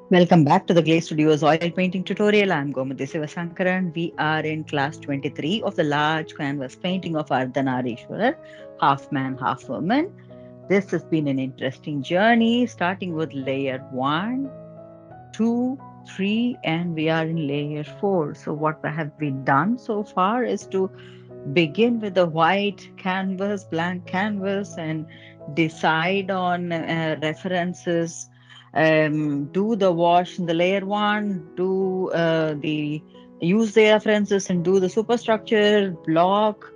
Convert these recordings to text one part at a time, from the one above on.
Welcome back to the GLAC Studios oil painting tutorial. I'm Gomati Sivasankaran. We are in class 23 of the large canvas painting of Ardhanareeshwarar, half man, half woman. This has been an interesting journey, starting with layer 1, 2, 3, and we are in layer 4. So what have we done so far is to begin with the white canvas, blank canvas, and decide on references. Do the wash in the layer 1, do the use the references and do the superstructure, block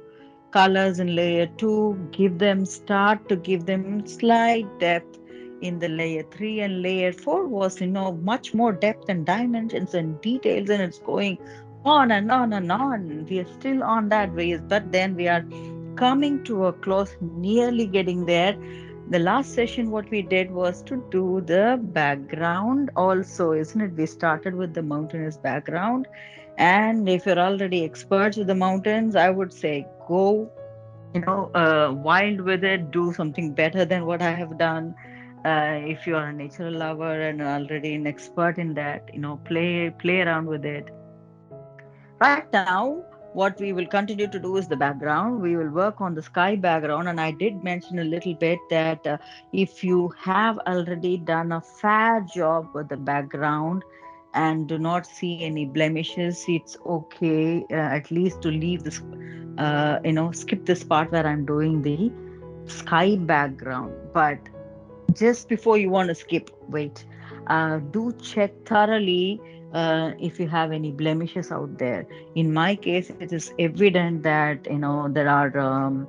colors in layer 2, give them start to give them slight depth in the layer 3, and layer 4 was much more depth and dimensions and details, and it's going on and on and on. We are still on that ways, but then we are coming to a close, nearly getting there. The last session what we did was to do the background also, isn't it? We started with the mountainous background, and if you're already experts with the mountains, I would say go, wild with it, do something better than what I have done. If you're a natural lover and already an expert in that, play around with it. Right now, what we will continue to do is the background. We will work on the sky background. And I did mention a little bit that if you have already done a fair job with the background and do not see any blemishes, it's okay at least to leave this, skip this part where I'm doing the sky background. But just before you want to skip, wait, do check thoroughly if you have any blemishes out there. In my case, it is evident that there are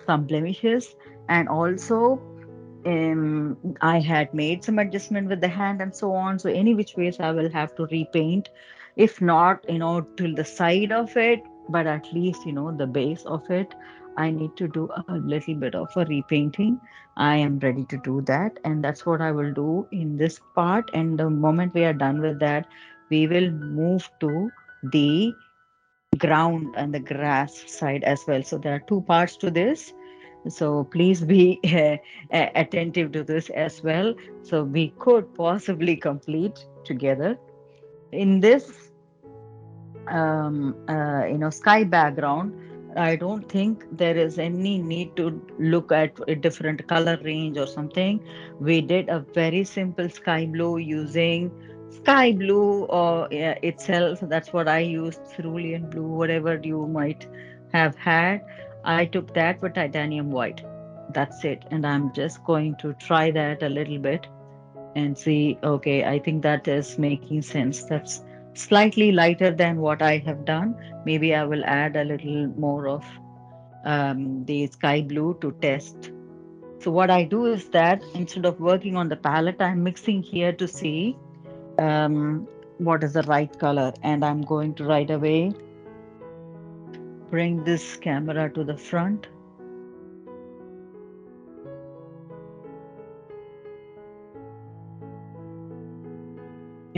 some blemishes, and also I had made some adjustment with the hand and so on. So any which ways, I will have to repaint, if not till the side of it, but at least the base of it. I need to do a little bit of a repainting. I am ready to do that, and that's what I will do in this part. And the moment we are done with that, we will move to the ground and the grass side as well. So there are two parts to this. So please be attentive to this as well. So we could possibly complete together. In this sky background, I don't think there is any need to look at a different color range or something. We did a very simple sky blue using sky blue or itself. That's what I used, cerulean blue, whatever you might have had. I took that with titanium white. That's it. And I'm just going to try that a little bit and see, okay, I think that is making sense. That's slightly lighter than what I have done. Maybe I will add a little more of the sky blue to test. So what I do is that instead of working on the palette, I'm mixing here to see what is the right color. And I'm going to right away bring this camera to the front.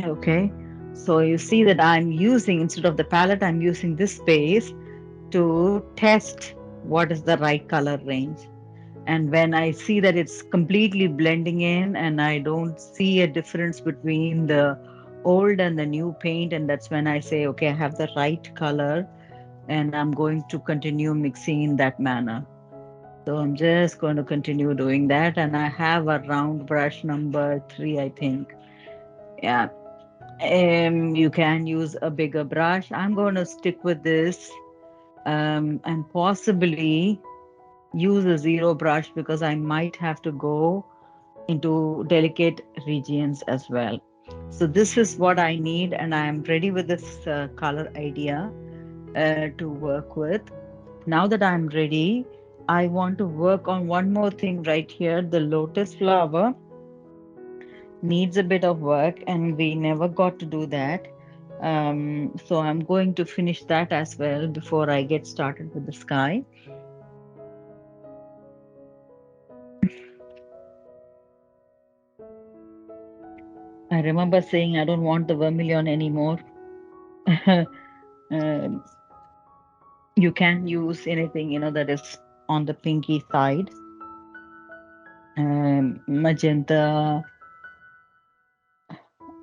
Okay. So you see that I'm using, instead of the palette, I'm using this space to test what is the right color range. And when I see that it's completely blending in and I don't see a difference between the old and the new paint, and that's when I say, okay, I have the right color and I'm going to continue mixing in that manner. So I'm just going to continue doing that. And I have a round brush number 3, I think. Yeah. You can use a bigger brush. I'm going to stick with this and possibly use a zero brush because I might have to go into delicate regions as well. So this is what I need, and I am ready with this color idea to work with. Now that I'm ready, I want to work on one more thing right here. The lotus flower needs a bit of work, and we never got to do that. So I'm going to finish that as well before I get started with the sky. I remember saying I don't want the vermilion anymore. um, you can use anything that is on the pinky side. Magenta,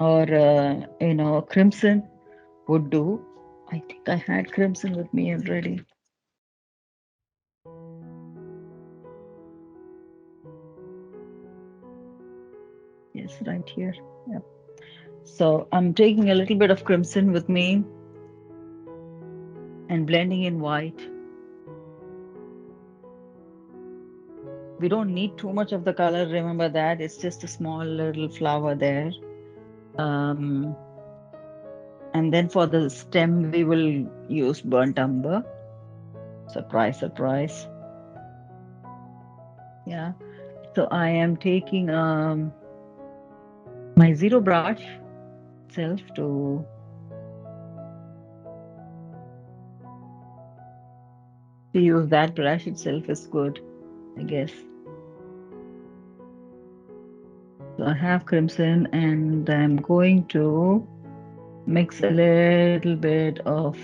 or crimson would do. I think I had crimson with me already. Yes, right here. Yep. So I'm taking a little bit of crimson with me and blending in white. We don't need too much of the color. Remember that it's just a small little flower there. Um, and then for the stem, we will use burnt umber. Surprise, surprise. Yeah. So I am taking my zero brush itself to use that brush itself is good, I guess. So I have crimson and I'm going to mix a little bit of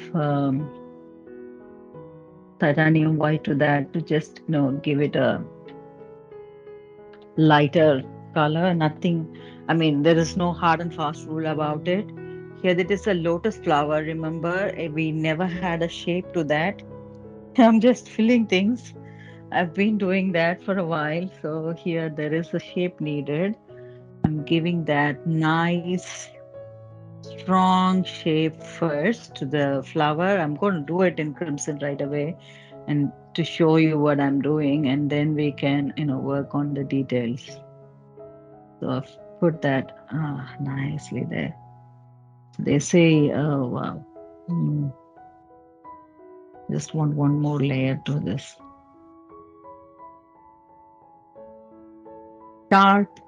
titanium white to that to just give it a lighter color. Nothing, I mean, there is no hard and fast rule about it. Here, that is a lotus flower. Remember, we never had a shape to that. I'm just filling things. I've been doing that for a while. So here, there is a shape needed. I'm giving that nice, strong shape first to the flower. I'm going to do it in crimson right away and to show you what I'm doing, and then we can, work on the details. So I've put that nicely there. They say, oh wow, Hmm, just want one more layer to this. Sharp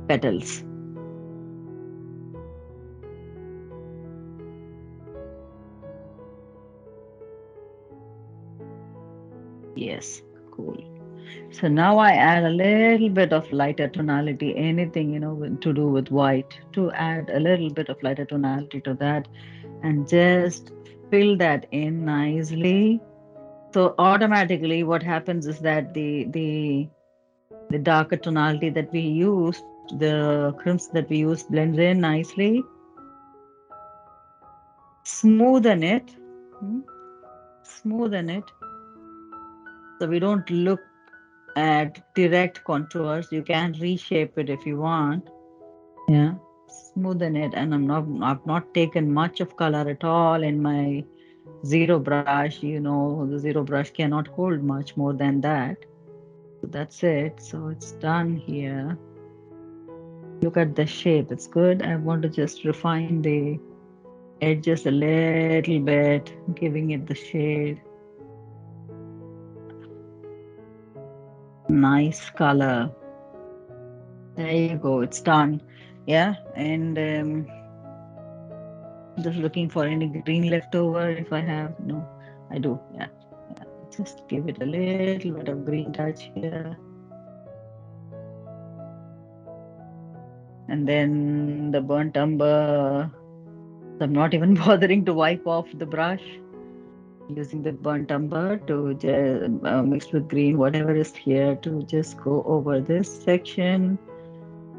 petals. Yes, cool. So now I add a little bit of lighter tonality, anything, to do with white, to add a little bit of lighter tonality to that and just fill that in nicely. So automatically what happens is that the darker tonality that we used, the crimson that we used blends in nicely. Smoothen it. hmm, Smoothen it. So we don't look at direct contours. You can reshape it if you want. Yeah. Smoothen it. And I've not taken much of color at all in my zero brush. The zero brush cannot hold much more than that. So that's it. So it's done here. Look at the shape. It's good. I want to just refine the edges a little bit, giving it the shade. Nice color. There you go. It's done. Yeah. And just looking for any green left over if I have. No, I do. Yeah. Yeah. Just give it a little bit of green touch here. And then the burnt umber. I'm not even bothering to wipe off the brush. Using the burnt umber to mix with green, whatever is here, to just go over this section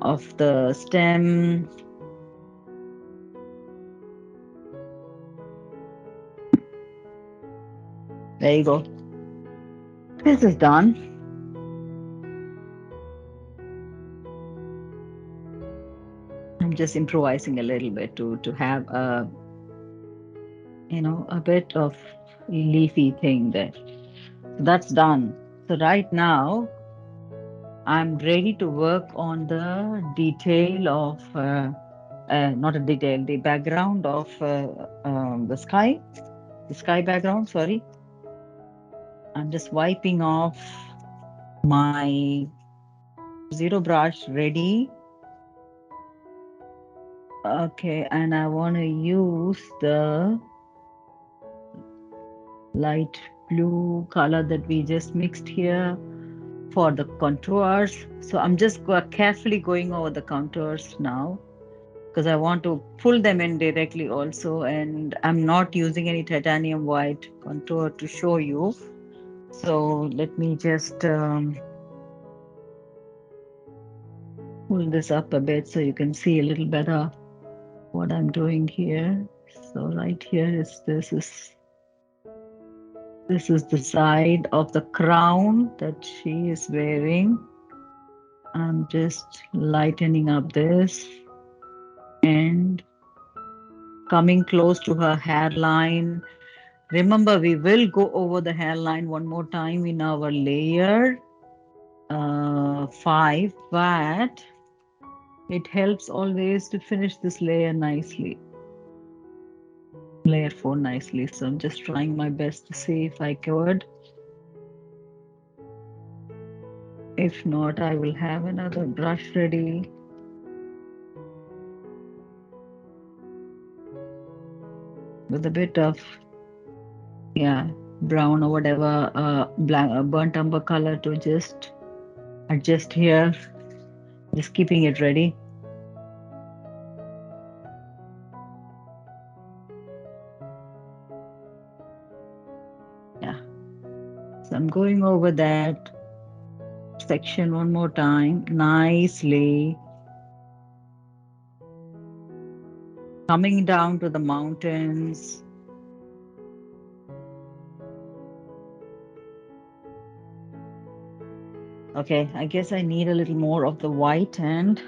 of the stem. There you go. This is done. I'm just improvising a little bit to have a bit of leafy thing there. So that's done. So right now I'm ready to work on the detail of not a detail, the background of the sky background. Sorry, I'm just wiping off my zero brush ready. Okay, and I want to use the light blue color that we just mixed here for the contours. So I'm just carefully going over the contours now because I want to pull them in directly also, and I'm not using any titanium white contour to show you. So let me just pull this up a bit so you can see a little better what I'm doing here. So right here is the side of the crown that she is wearing. I'm just lightening up this and coming close to her hairline. Remember, we will go over the hairline one more time in our layer 5, but it helps always to finish this layer nicely. Layer 4 nicely. So I'm just trying my best to see if I could. If not, I will have another brush ready. With a bit of, yeah, brown or whatever, black, burnt umber color to just adjust here. Just keeping it ready. Yeah. So I'm going over that section one more time nicely. Coming down to the mountains. Okay, I guess I need a little more of the white and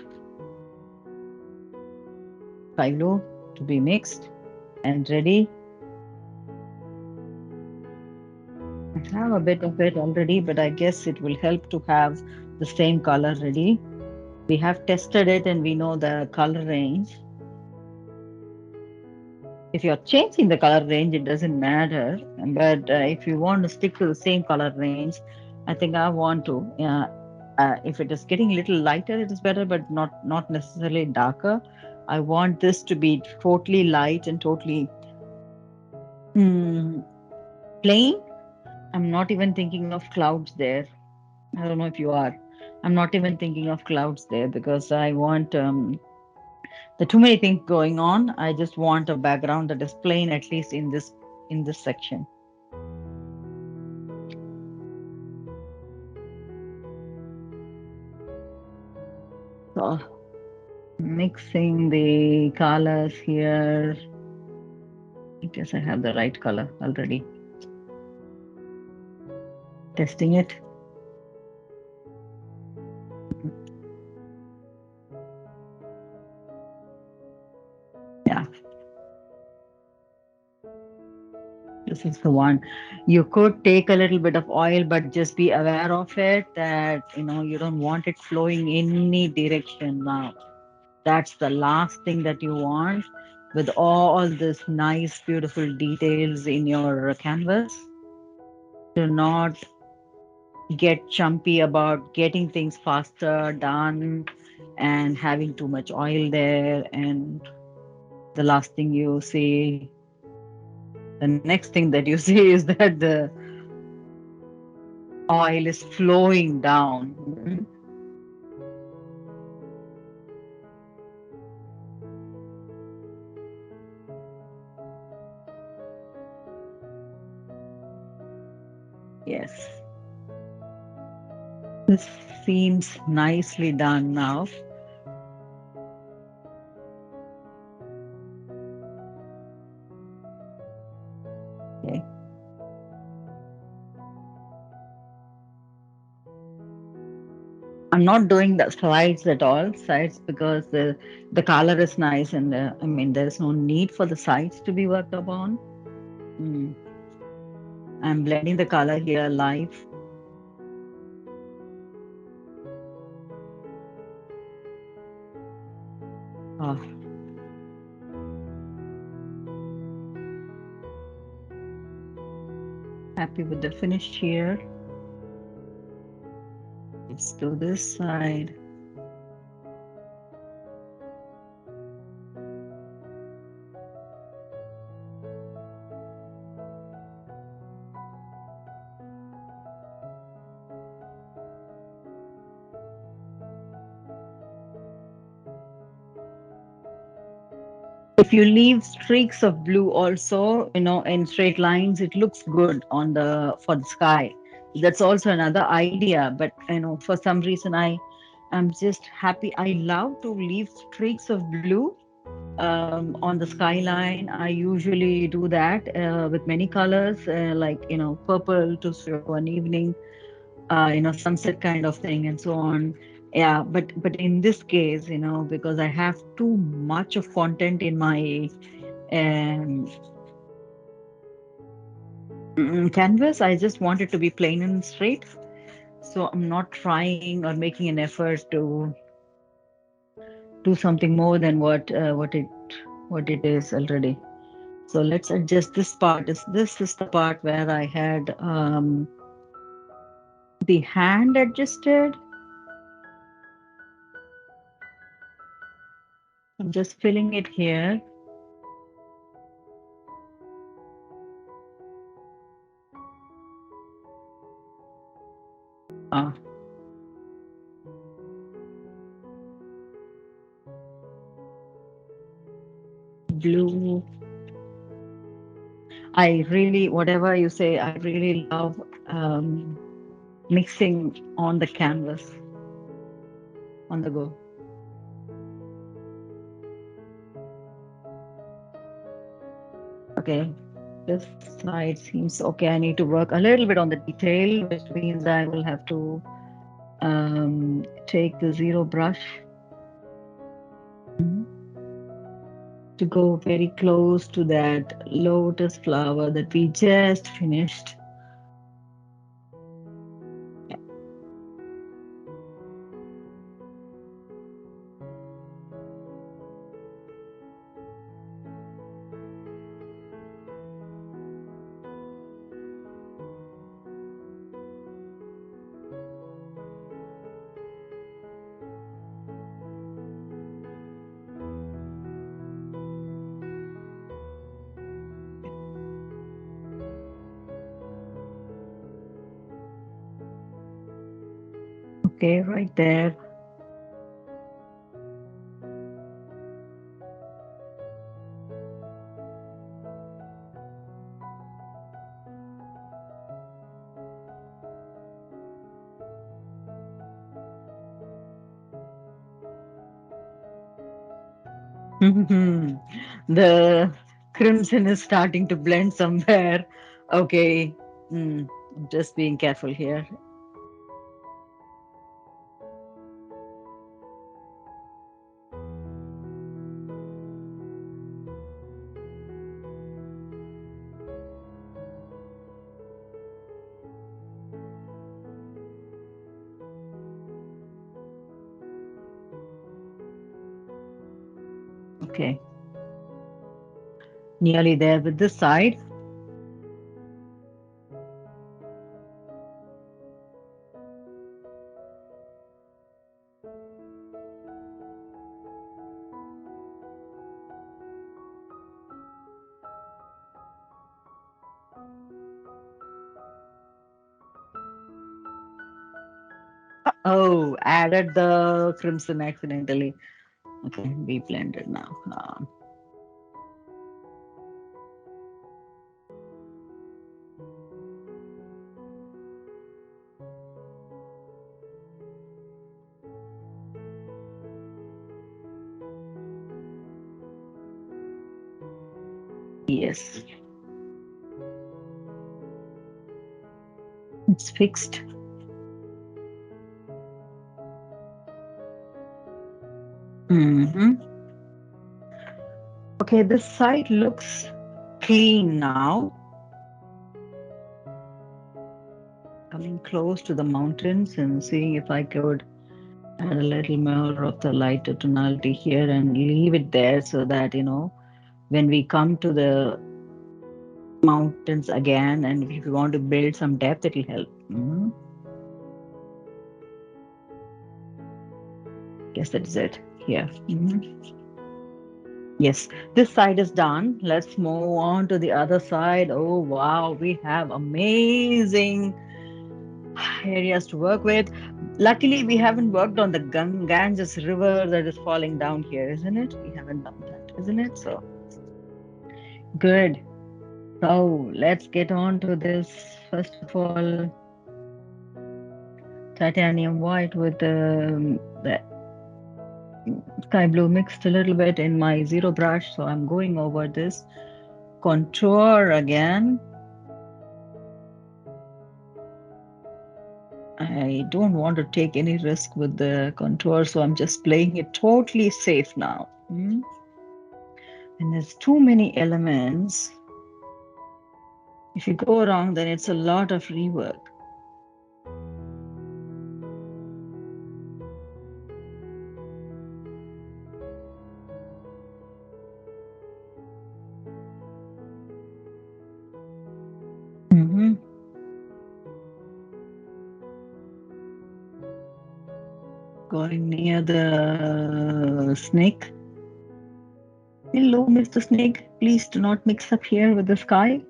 sky blue to be mixed and ready. I have a bit of it already, but I guess it will help to have the same color ready. We have tested it and we know the color range. If you're changing the color range, it doesn't matter. But if you want to stick to the same color range, I think I want to. If it is getting a little lighter, it is better, but not necessarily darker. I want this to be totally light and totally mm, plain. I'm not even thinking of clouds there. I don't know if you are. I'm not even thinking of clouds there because I want there are too many things going on. I just want a background that is plain, at least in this section. So mixing the colors here. I guess I have the right color already. Testing it. Yeah, this is the one. You could take a little bit of oil, but just be aware of it that you don't want it flowing in any direction now. That's the last thing that you want with all this nice, beautiful details in your canvas. Do not get chumpy about getting things faster done and having too much oil there. And the last thing you see, the next thing that you see is that the oil is flowing down. Yes. This seems nicely done now. Okay. I'm not doing the sides at all, sides because the color is nice and I mean there's no need for the sides to be worked upon. Mm. I'm blending the color here live. Oh, happy with the finish here. Let's do this side. If you leave streaks of blue also, in straight lines, it looks good on the for the sky. That's also another idea. But for some reason, I'm just happy. I love to leave streaks of blue on the skyline. I usually do that with many colors, like purple to show an evening, sunset kind of thing, and so on. Yeah, but in this case, because I have too much of content in my um, canvas, I just want it to be plain and straight. So I'm not trying or making an effort to do something more than what it is already. So let's adjust this part. This is the part where I had the hand adjusted. I'm just filling it here. Ah, blue. I really, whatever you say, I really love um, mixing on the canvas on the go. Okay, this side seems okay. I need to work a little bit on the detail, which means I will have to take the zero brush to go very close to that lotus flower that we just finished. Okay, right there. The crimson is starting to blend somewhere. Okay, just being careful here. Okay, nearly there with this side. Oh, added the crimson accidentally. Okay, be blended now. Yes, it's fixed. hmm Okay, this side looks clean now. Coming close to the mountains and seeing if I could add a little more of the lighter tonality here and leave it there so that, when we come to the mountains again and if we want to build some depth, it'll help. Guess that's it here. Yes, this side is done. Let's move on to the other side. Oh, wow, we have amazing areas to work with. Luckily, we haven't worked on the Ganges River that is falling down here, isn't it? We haven't done that, isn't it? So good. So let's get on to this. First of all, titanium white with the The sky blue mixed a little bit in my zero brush, so I'm going over this contour again. I don't want to take any risk with the contour, so I'm just playing it totally safe now. And there's too many elements. If you go wrong, then it's a lot of rework. Going near the snake. Hello, Mr. Snake. Please do not mix up here with the sky.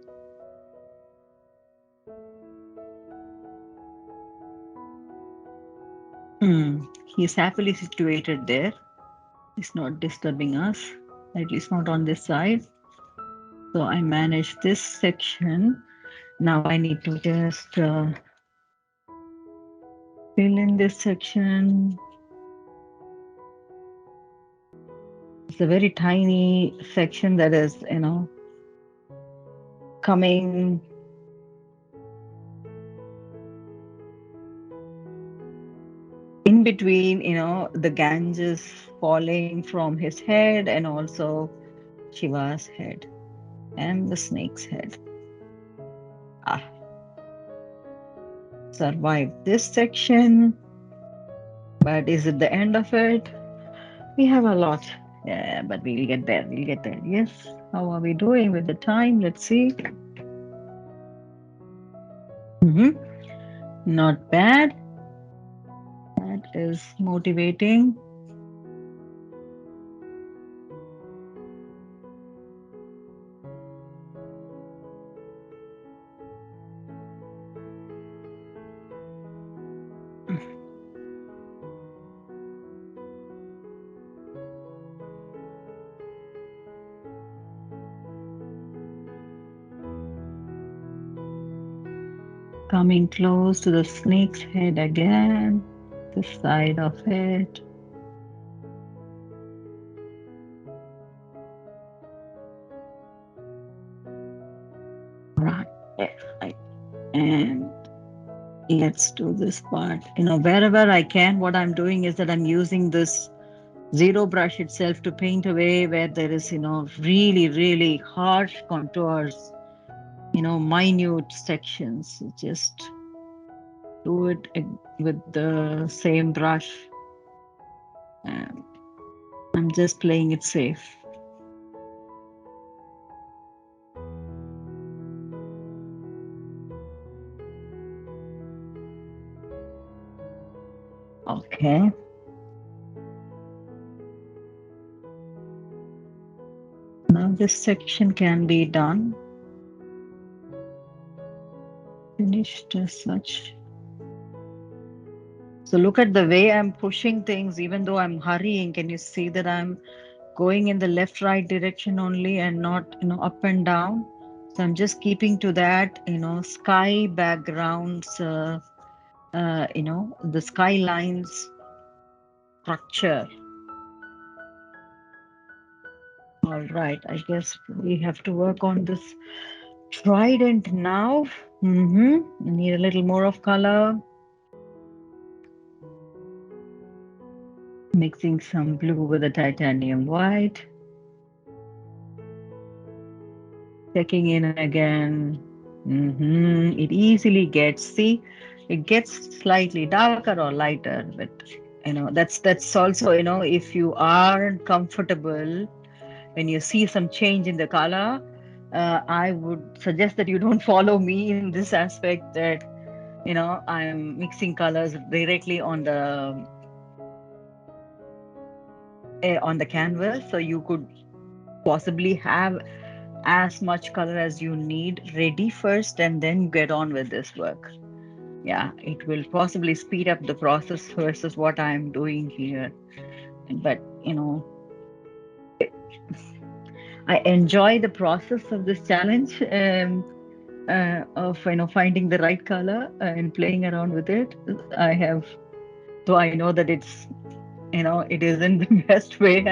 He's happily situated there. He's not disturbing us, at least not on this side. So I managed this section. Now I need to just fill in this section. It's a very tiny section that is, coming in between, the Ganges falling from his head and also Shiva's head and the snake's head. Survived this section, but is it the end of it? We have a lot. Yeah, but we'll get there. We'll get there. Yes. How are we doing with the time? Let's see. Not bad. That is motivating. Coming close to the snake's head again, the side of it. Right. And let's do this part. Wherever I can, what I'm doing is that I'm using this zero brush itself to paint away where there is, really, really harsh contours, minute sections. Just do it with the same brush. And I'm just playing it safe. Okay. Now this section can be done. Finished as such. So look at the way I'm pushing things, even though I'm hurrying. Can you see that I'm going in the left-right direction only and not, up and down? So I'm just keeping to that, sky backgrounds, the skylines structure. All right, I guess we have to work on this trident now. Need a little more of color. Mixing some blue with the titanium white. Checking in again. It easily gets, see, it gets slightly darker or lighter, but that's also, if you aren't comfortable when you see some change in the color, I would suggest that you don't follow me in this aspect that, I'm mixing colors directly on the canvas. So you could possibly have as much color as you need ready first and then get on with this work. Yeah, it will possibly speed up the process versus what I'm doing here. But, I enjoy the process of this challenge of, finding the right color and playing around with it. Though I know that it's it isn't the best way.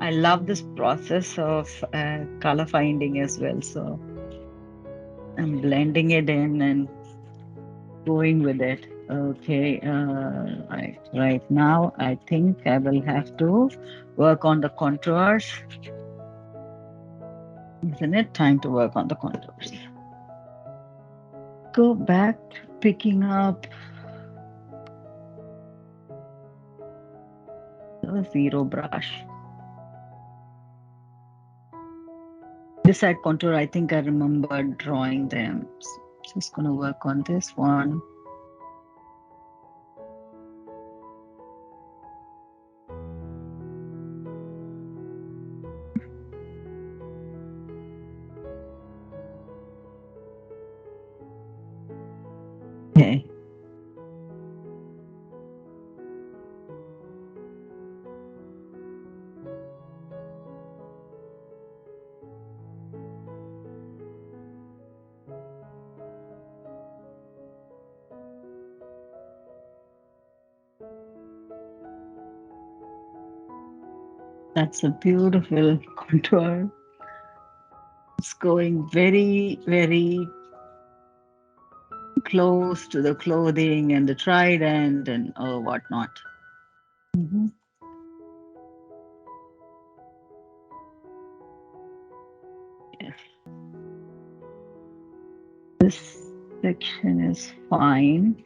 I love this process of color finding as well. So I'm blending it in and going with it. Okay, right now I think I will have to work on the contours. Isn't it time to work on the contours? Go back, picking up the zero brush. This side contour, I think I remember drawing them. Just gonna work on this one. Okay. That's a beautiful contour. It's going very, very close to the clothing and the trident and whatnot. Mhm. Yes. This section is fine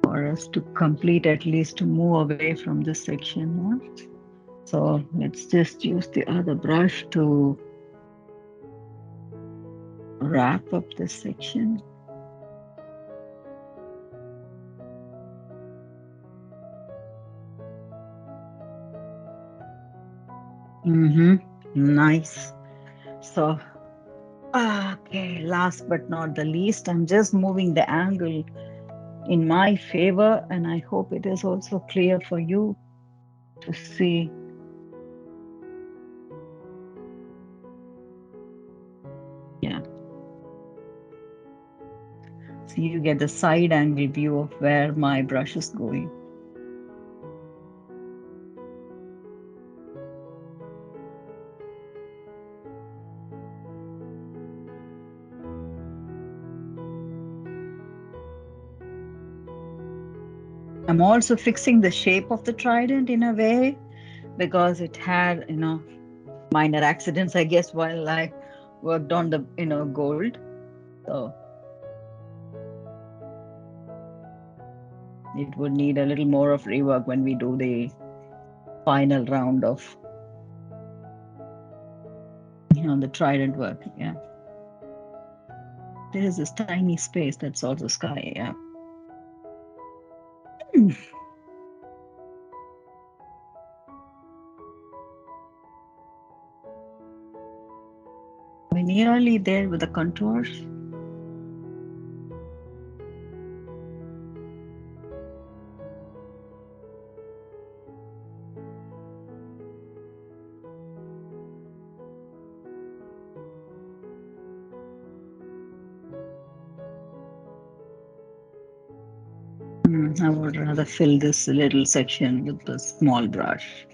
for us to complete, at least to move away from this section. Huh? So let's just use the other brush to wrap up this section. Nice. So, okay, last but not the least, I'm just moving the angle in my favor, and I hope it is also clear for you to see. Yeah. So you get the side angle view of where my brush is going. I'm also fixing the shape of the trident in a way because it had, minor accidents, I guess, while I worked on the, gold. So it would need a little more of rework when we do the final round of, the trident work. Yeah. There is this tiny space that's also sky. Yeah. We're nearly there with the contours. I would rather fill this little section with the small brush.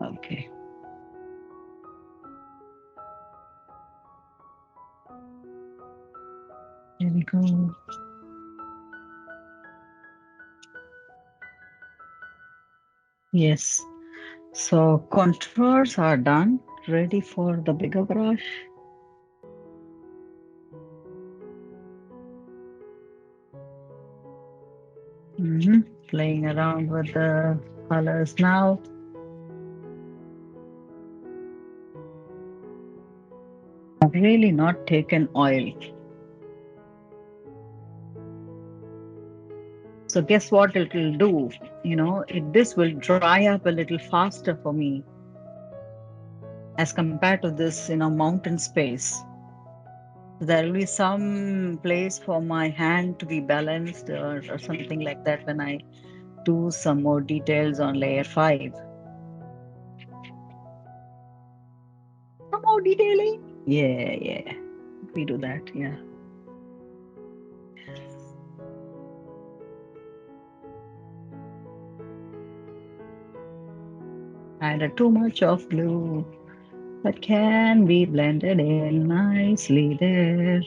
Okay. There we go. Yes. So contours are done. Ready for the bigger brush. Playing around with the colors now. I've really not taken oil. So guess what it will do? This will dry up a little faster for me as compared to this, mountain space. There will be some place for my hand to be balanced or something like that when I do some more details on layer 5. Some more detailing. Yeah, yeah. We do that. Yeah. Added too much of blue, but can be blended in nicely there.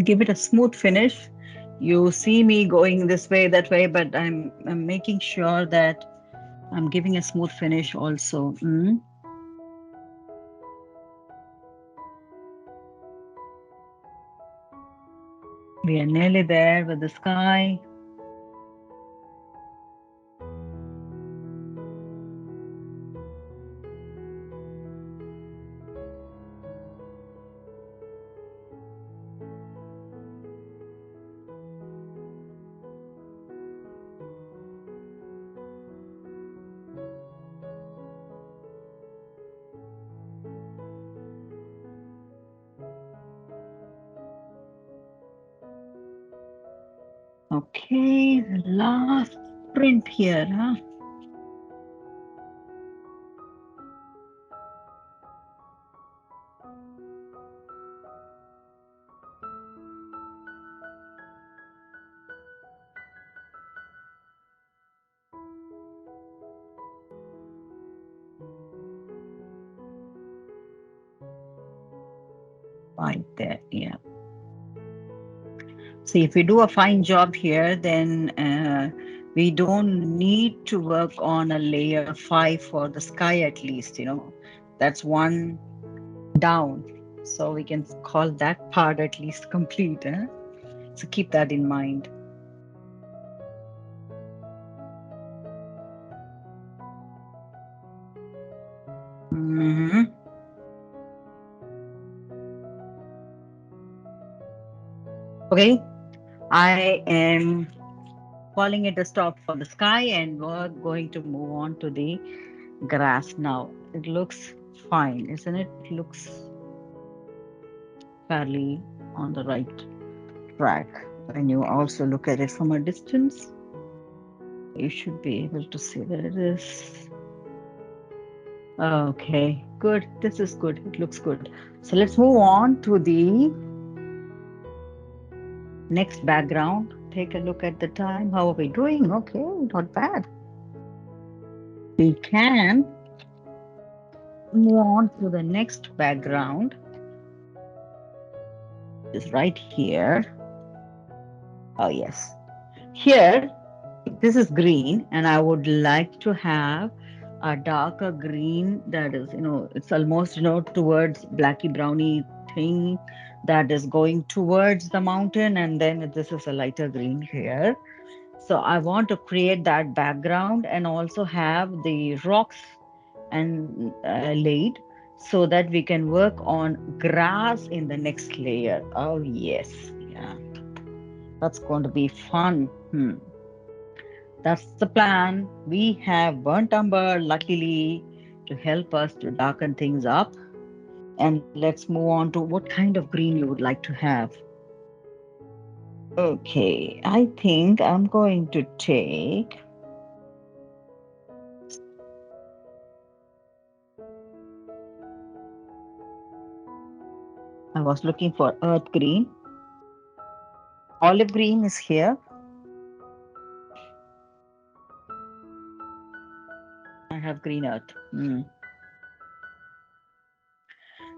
Give it a smooth finish. You see me going this way, that way, but I'm making sure that I'm giving a smooth finish also. We are nearly there with the sky. Okay, the last print here, huh? Right there, yeah. See, if we do a fine job here, then we don't need to work on a layer 5 for the sky at least, That's one down. So we can call that part at least complete. So keep that in mind. Mhm. Okay, I am calling it a stop for the sky, and we're going to move on to the grass now. It looks fine, isn't it? It looks fairly on the right track. When you also look at it from a distance, you should be able to see that it is. Okay, good. This is good. It looks good. So let's move on to the next background. Take a look at the time. How are we doing? Okay, not bad. We can move on to the next background, which is right here. Oh, yes. Here, this is green, and I would like to have a darker green that is, it's almost, towards blacky browny thing that is going towards the mountain, and then this is a lighter green here. So I want to create that background and also have the rocks and laid so that we can work on grass in the next layer. Oh, yes. Yeah, that's going to be fun. That's the plan. We have burnt umber, luckily, to help us to darken things up. And let's move on to what kind of green you would like to have. Okay, I think I'm going to take. I was looking for earth green. Olive green is here. I have green earth.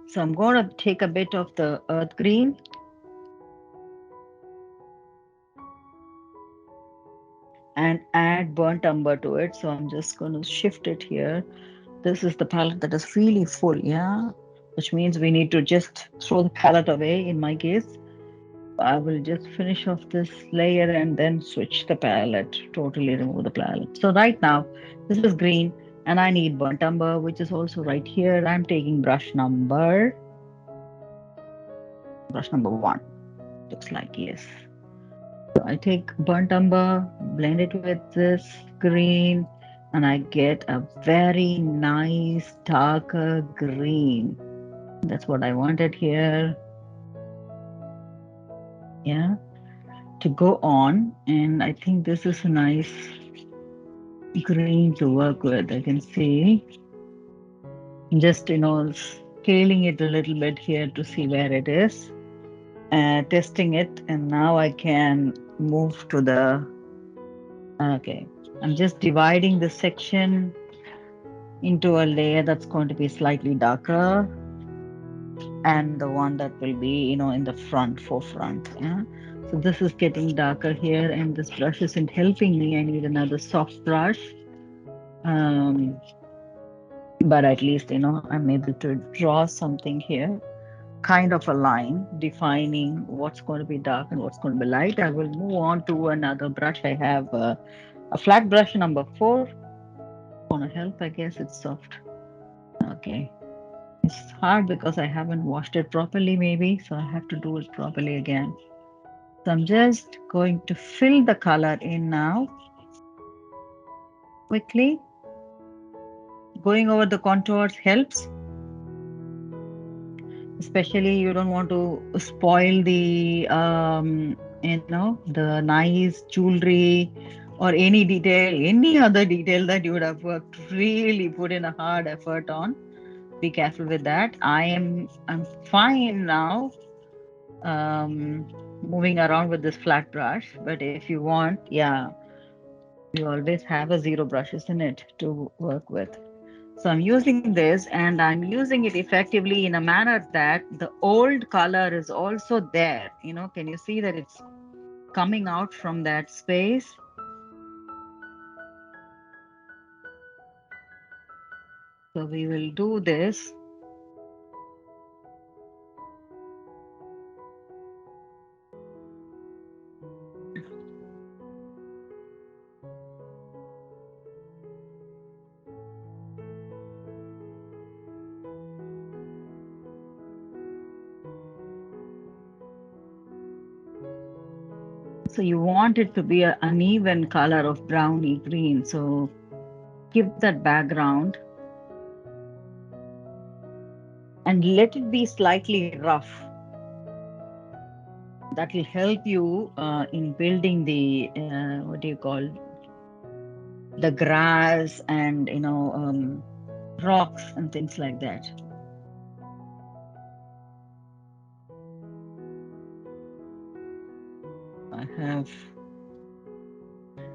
So I'm going to take a bit of the earth green and add burnt umber to it. So I'm just going to shift it here. This is the palette that is really full, yeah, which means we need to just throw the palette away in my case. I will just finish off this layer and then switch the palette, totally remove the palette. So right now, this is green and I need burnt umber, which is also right here. I'm taking brush number 1. Looks like yes. So I take burnt umber, blend it with this green, and I get a very nice darker green. That's what I wanted here. Yeah, to go on. And I think this is a nice green to work with. I can see just, scaling it a little bit here to see where it is, testing it. And now I can move to the, okay, I'm just dividing the section into a layer that's going to be slightly darker and the one that will be, in the forefront. Yeah. So this is getting darker here, and this brush isn't helping me. I need another soft brush. Um, but at least, I'm able to draw something here, kind of a line defining what's going to be dark and what's going to be light. I will move on to another brush. I have a flat brush number 4. Gonna help, I guess it's soft. Okay. It's hard because I haven't washed it properly, maybe, so I have to do it properly again. So I'm just going to fill the color in now quickly. Going over the contours helps, especially you don't want to spoil the the nice jewelry or any other detail that you would have worked really put in a hard effort on. Be careful with that. I'm fine now, um, moving around with this flat brush. But if you want, yeah, you always have a zero brushes in it to work with. So I'm using this, and I'm using it effectively in a manner that the old color is also there. Can you see that it's coming out from that space? So we will do this. So you want it to be an uneven color of browny green. So give that background and let it be slightly rough. That will help you in building the what do you call, the grass and rocks and things like that.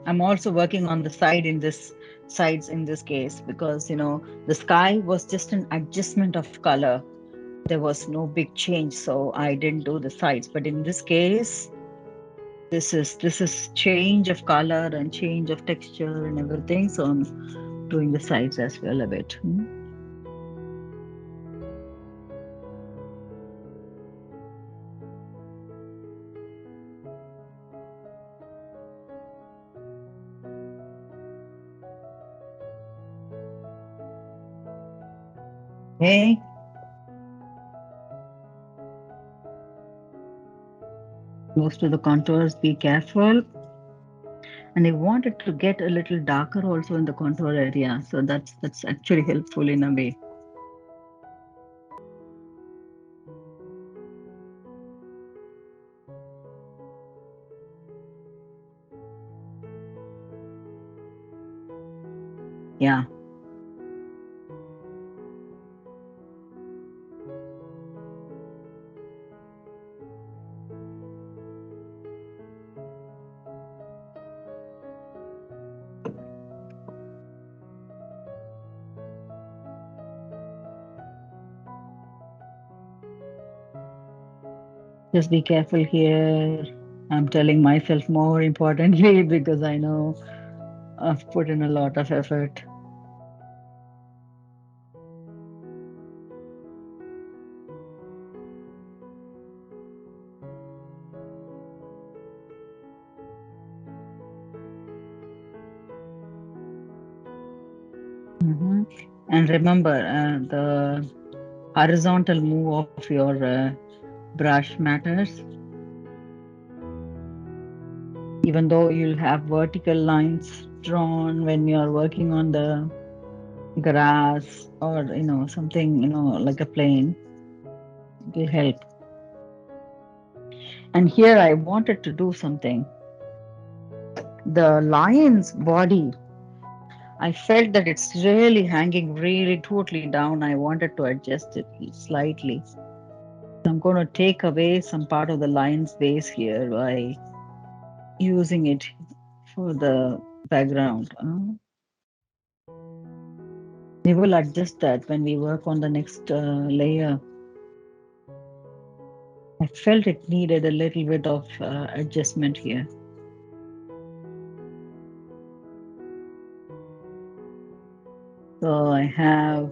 I'm also working on the sides in this case, because the sky was just an adjustment of color. There was no big change, so I didn't do the sides. But in this case, this is change of color and change of texture and everything. So I'm doing the sides as well a bit. Okay. Close to the contours, be careful. And I wanted to get a little darker also in the contour area. So that's actually helpful in a way. Yeah. Just be careful here. I'm telling myself more importantly because I know I've put in a lot of effort. And remember, the horizontal move of your brush matters. even though you'll have vertical lines drawn when you're working on the grass or something like a plane, it will help. And here I wanted to do something. The lion's body, I felt that it's really hanging really totally down. I wanted to adjust it slightly. So I'm going to take away some part of the lion's base here by using it for the background. We will adjust that when we work on the next layer. I felt it needed a little bit of adjustment here. So I have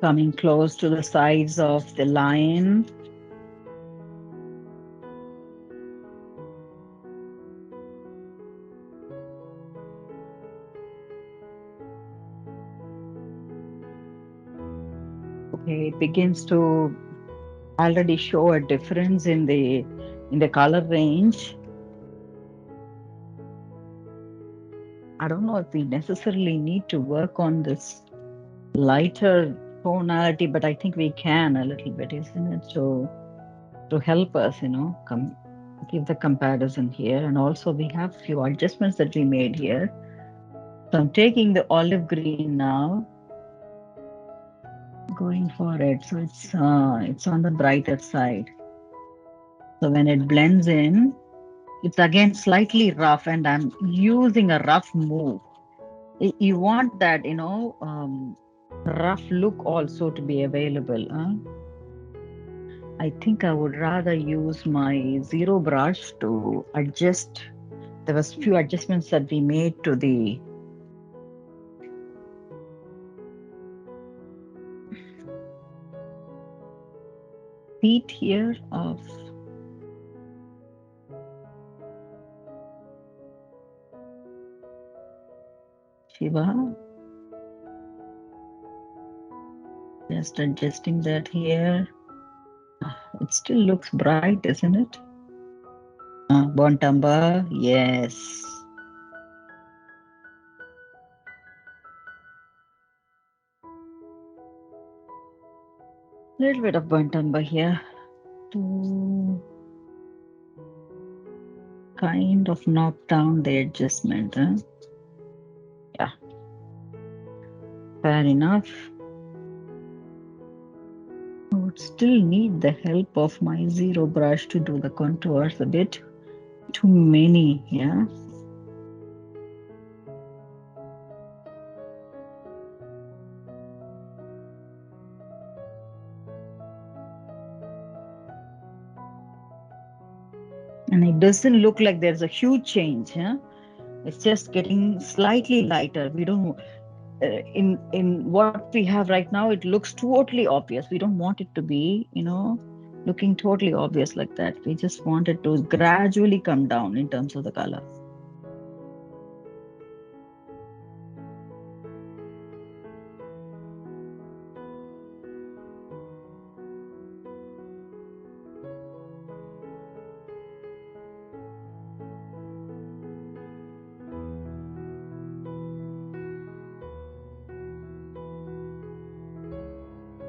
coming close to the sides of the lion. Okay, it begins to already show a difference in the color range. I don't know if we necessarily need to work on this lighter tonality, but I think we can a little bit, isn't it? So to help us, give the comparison here. And also we have few adjustments that we made here. So I'm taking the olive green now, going for it. So it's on the brighter side. So when it blends in, it's again slightly rough, and I'm using a rough move. You want that, rough look also to be available. I think I would rather use my zero brush to adjust. There was few adjustments that we made to the feet here of Shiva. Just adjusting that here. It still looks bright, isn't it? Burnt umber, yes. Little bit of burnt umber here to kind of knock down the adjustment. Yeah, fair enough. I would still need the help of my zero brush to do the contours a bit. Too many, yeah. And it doesn't look like there's a huge change, yeah. It's just getting slightly lighter. We don't in what we have right now, it looks totally obvious. We don't want it to be, looking totally obvious like that. We just want it to gradually come down in terms of the color.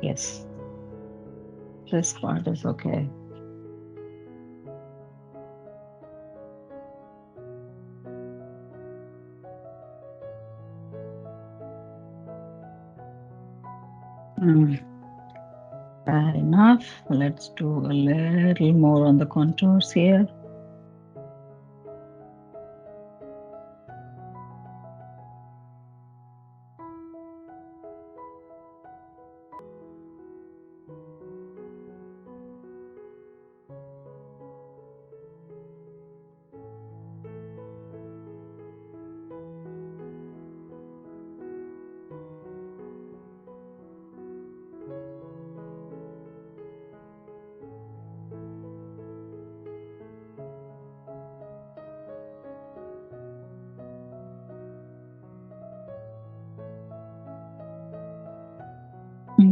Yes, this part is okay. Fair enough. Let's do a little more on the contours here.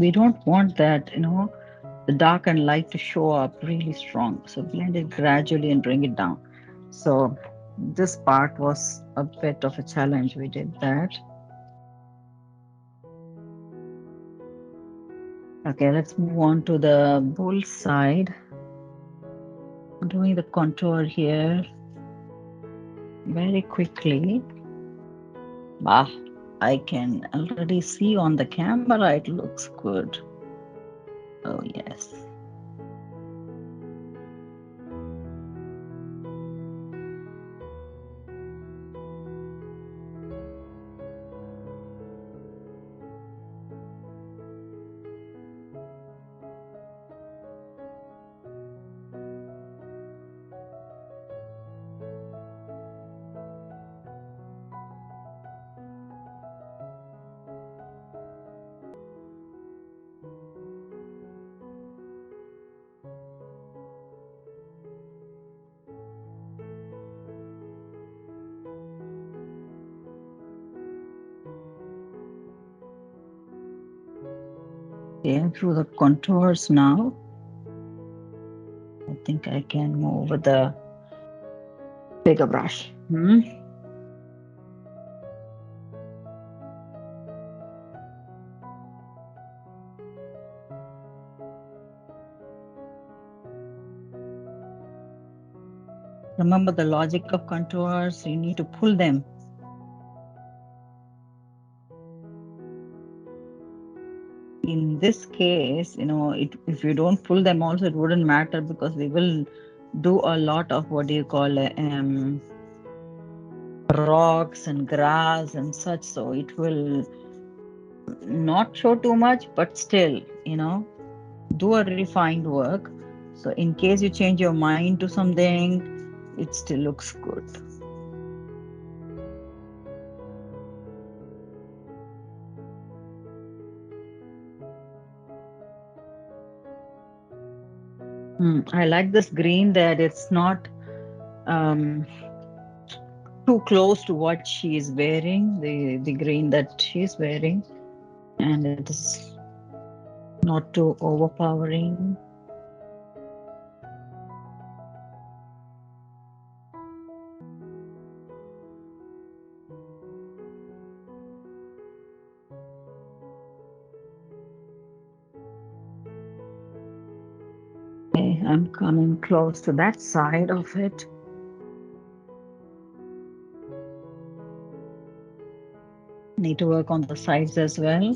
We don't want that, the dark and light to show up really strong. So blend it gradually and bring it down. So this part was a bit of a challenge. We did that. Okay, let's move on to the bull side. I'm doing the contour here very quickly. Ah, I can already see on the camera it looks good. Oh, yes. Okay, through the contours now. I think I can move with the bigger brush. Remember the logic of contours, you need to pull them. In this case, if you don't pull them also, it wouldn't matter because we will do a lot of what do you call rocks and grass and such. So it will not show too much, but still, do a refined work. So in case you change your mind to something, it still looks good. I like this green that it's not um, too close to what she is wearing, the green that she's wearing, and it is not too overpowering. Okay, I'm coming close to that side of it. Need to work on the sides as well.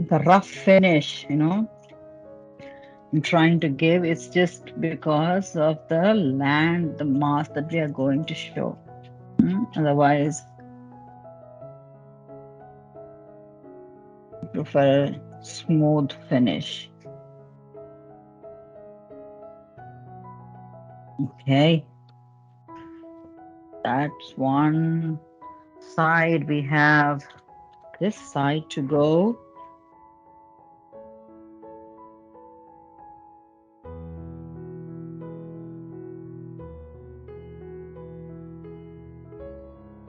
The rough finish, I'm trying to give, it's just because of the land, the mass that we are going to show. Otherwise, I prefer smooth finish. Okay, that's one side. We have this side to go.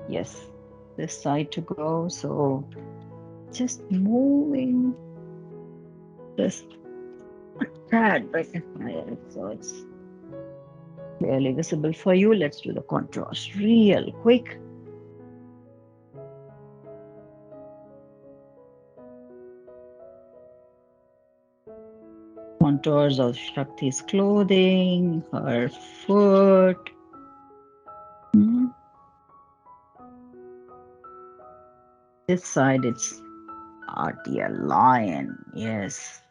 Yes, this side to go. So just moving this tad back so it's clearly visible for you. Let's do the contrast real quick. contours of Shakti's clothing, her foot. Hmm. This side it's a lion. Yes.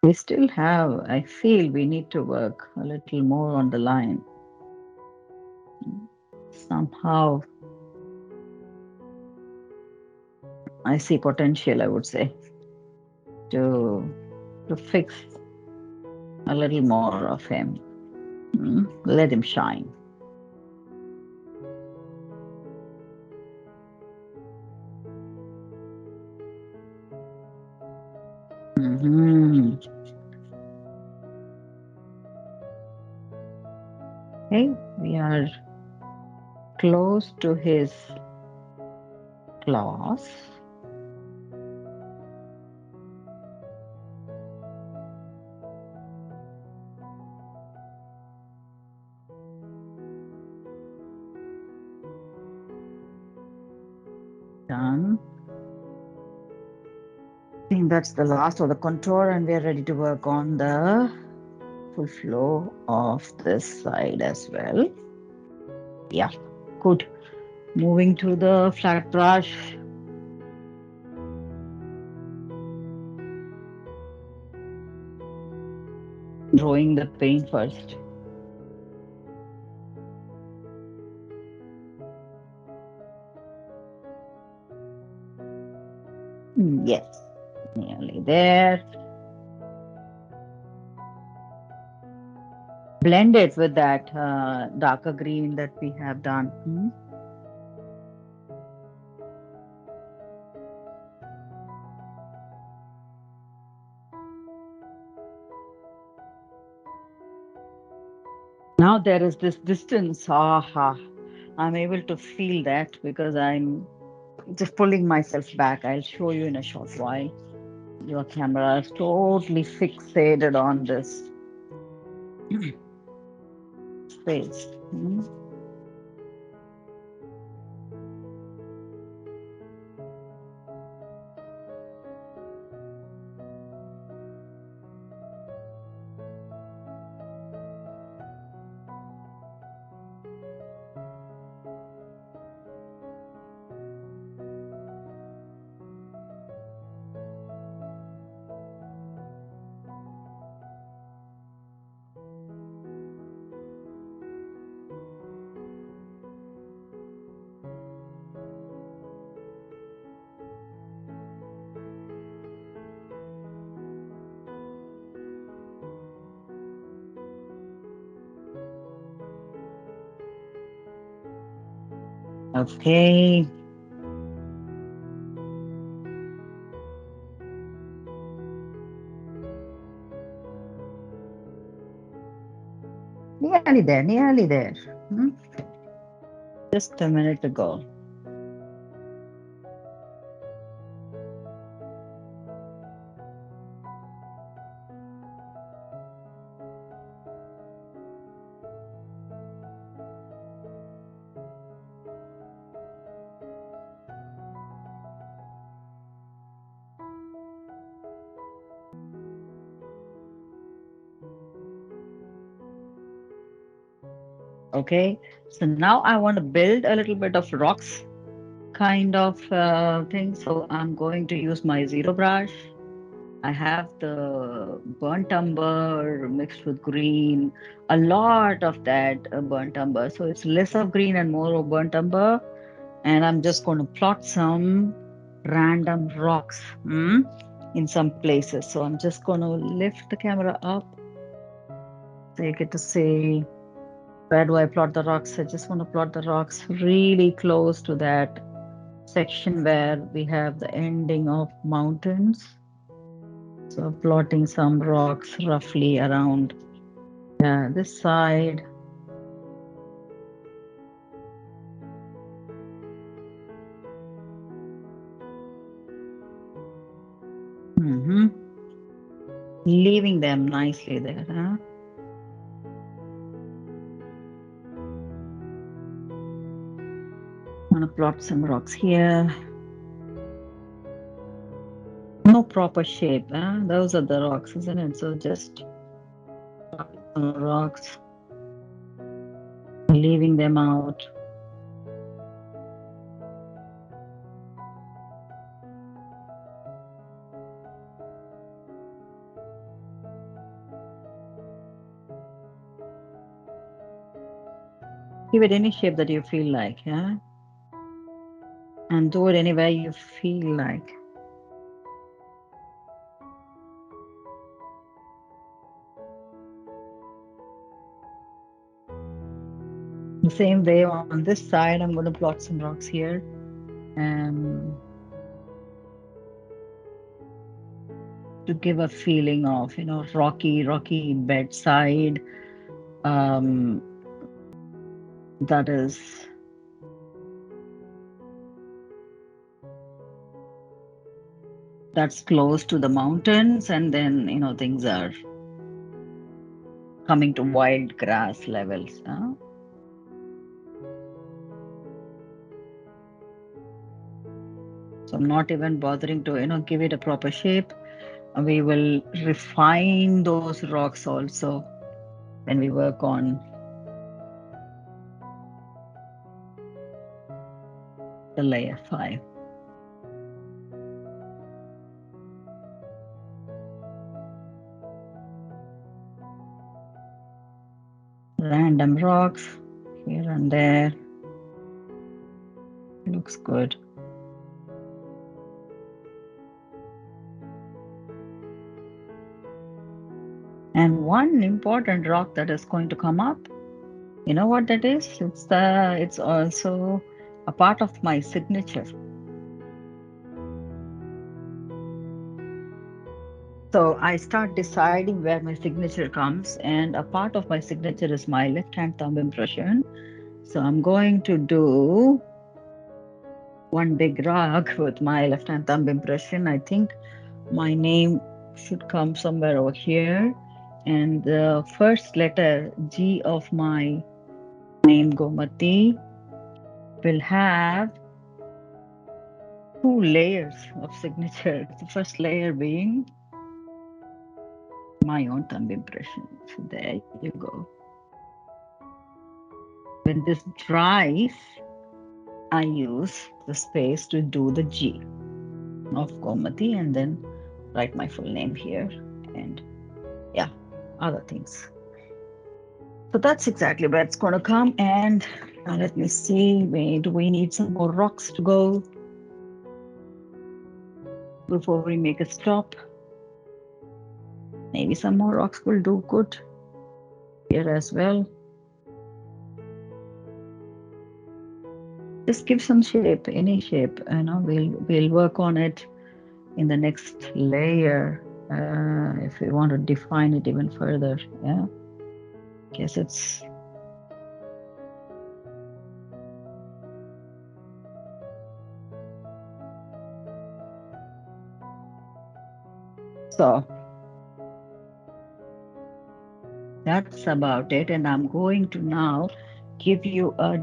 We still have, I feel we need to work a little more on the lion. Somehow I see potential, I would say, to fix a little more of him. Let him shine. Mhm. Okay, we are close to his claws. Done. I think that's the last of the contour, and we're ready to work on the full flow of this side as well. Yeah, good. Moving to the flat brush. Drawing the paint first. Yes, nearly there. Blend it with that darker green that we have done. Now there is this distance. Aha. I'm able to feel that because I'm just pulling myself back. I'll show you in a short while. Your camera is totally fixated on this space. Okay. Nearly there, nearly there. Just a minute ago. Okay. So now I want to build a little bit of rocks kind of thing. So I'm going to use my zero brush. I have the burnt umber mixed with green, a lot of that burnt umber. So it's less of green and more of burnt umber. And I'm just going to plot some random rocks in some places. So I'm just going to lift the camera up so you get to see where do I plot the rocks. I just want to plot the rocks really close to that section where we have the ending of mountains. So plotting some rocks roughly around this side. Leaving them nicely there. Huh? I'm gonna plot some rocks here. No proper shape. Those are the rocks, isn't it? So just some rocks, leaving them out. Give it any shape that you feel like, yeah? And do it anywhere you feel like. The same way on this side, I'm going to plot some rocks here. Um, to give a feeling of, rocky bedside. Um, that is that's close to the mountains, and then things are coming to wild grass levels. So I'm not even bothering to give it a proper shape. We will refine those rocks also when we work on the layer 5. Random rocks here and there. Looks good. And one important rock that is going to come up, you know what that is? It's also a part of my signature. So I start deciding where my signature comes, and a part of my signature is my left hand thumb impression. So I'm going to do one big rock with my left hand thumb impression. I think my name should come somewhere over here. And the first letter G of my name, Gomati, will have two layers of signature. The first layer being my own thumb impression. So there you go. When this dries, I use the space to do the G of Gomati and then write my full name here and yeah, other things. So that's exactly where it's going to come. And now let me see, do we need some more rocks to go before we make a stop? Maybe some more rocks will do good here as well. Just give some shape, any shape. We'll work on it in the next layer if we want to define it even further. Yeah, guess it's so. That's about it, and I'm going to now give you a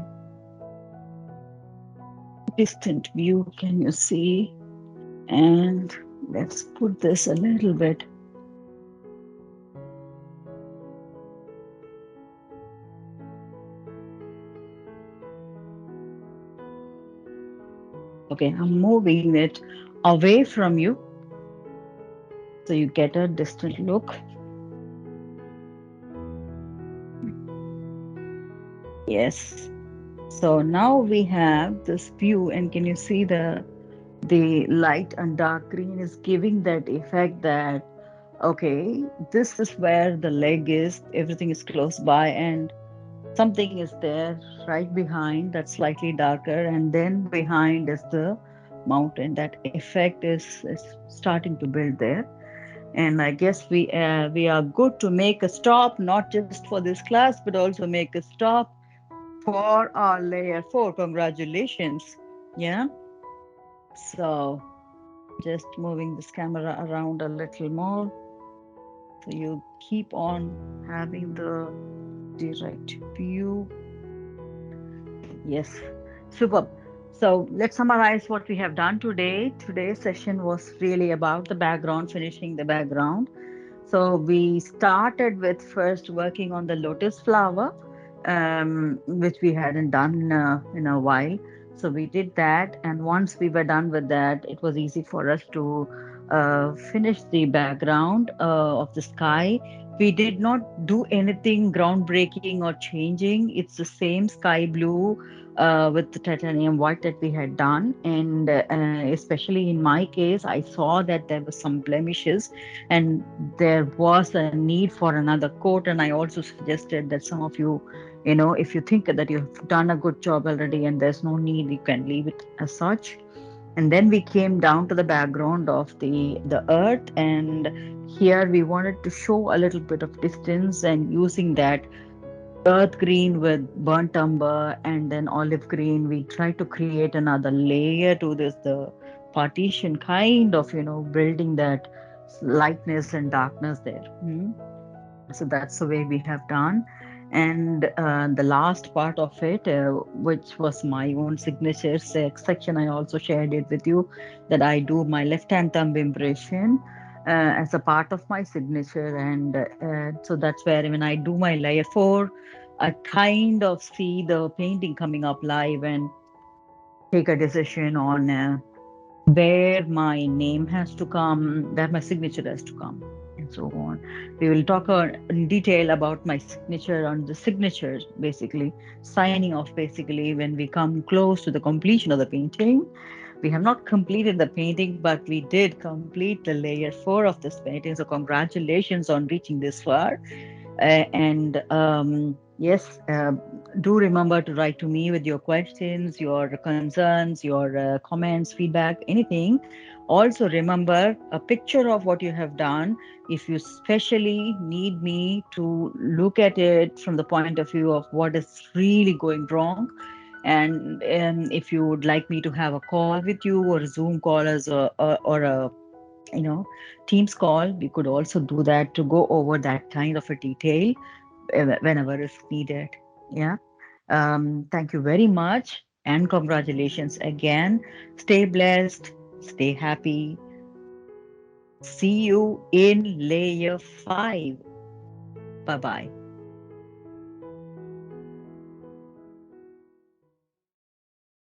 distant view. Can you see? And let's put this a little bit. Okay, I'm moving it away from you so you get a distant look. Yes. So now we have this view, and can you see the light and dark green is giving that effect that okay, this is where the leg is, everything is close by, and something is there right behind that's slightly darker, and then behind is the mountain. That effect is starting to build there. And I guess we are good to make a stop, not just for this class, but also make a stop for our layer 4. Congratulations. Yeah. So just moving this camera around a little more so you keep on having the direct view. Yes, superb. So let's summarize what we have done today. Today's session was really about the background, finishing the background. So we started with first working on the lotus flower, which we hadn't done in a while. So we did that, and once we were done with that, it was easy for us to finish the background of the sky. We did not do anything groundbreaking or changing. It's the same sky blue with the titanium white that we had done, and especially in my case, I saw that there were some blemishes and there was a need for another coat. And I also suggested that some of you, if you think that you've done a good job already and there's no need, you can leave it as such. And then we came down to the background of the earth, and here we wanted to show a little bit of distance, and using that earth green with burnt umber and then olive green, we try to create another layer to this, the partition, kind of, building that lightness and darkness there. So that's the way we have done. And the last part of it, which was my own signature section, I also shared it with you, that I do my left hand thumb impression as a part of my signature. And so that's where when I do my layer four, I kind of see the painting coming up live and take a decision on where my name has to come, where my signature has to come, and so on. We will talk in detail about my signature on the signatures, basically, signing off, basically, when we come close to the completion of the painting. We have not completed the painting, but we did complete the layer four of this painting. So, congratulations on reaching this far. And yes, do remember to write to me with your questions, your concerns, your comments, feedback, anything. Also, remember a picture of what you have done. If you especially need me to look at it from the point of view of what is really going wrong, and if you would like me to have a call with you or a Zoom call as or a you know Teams call, we could also do that to go over that kind of a detail whenever is needed. Yeah. Thank you very much and congratulations again. Stay blessed, stay happy. See you in layer 5. Bye bye.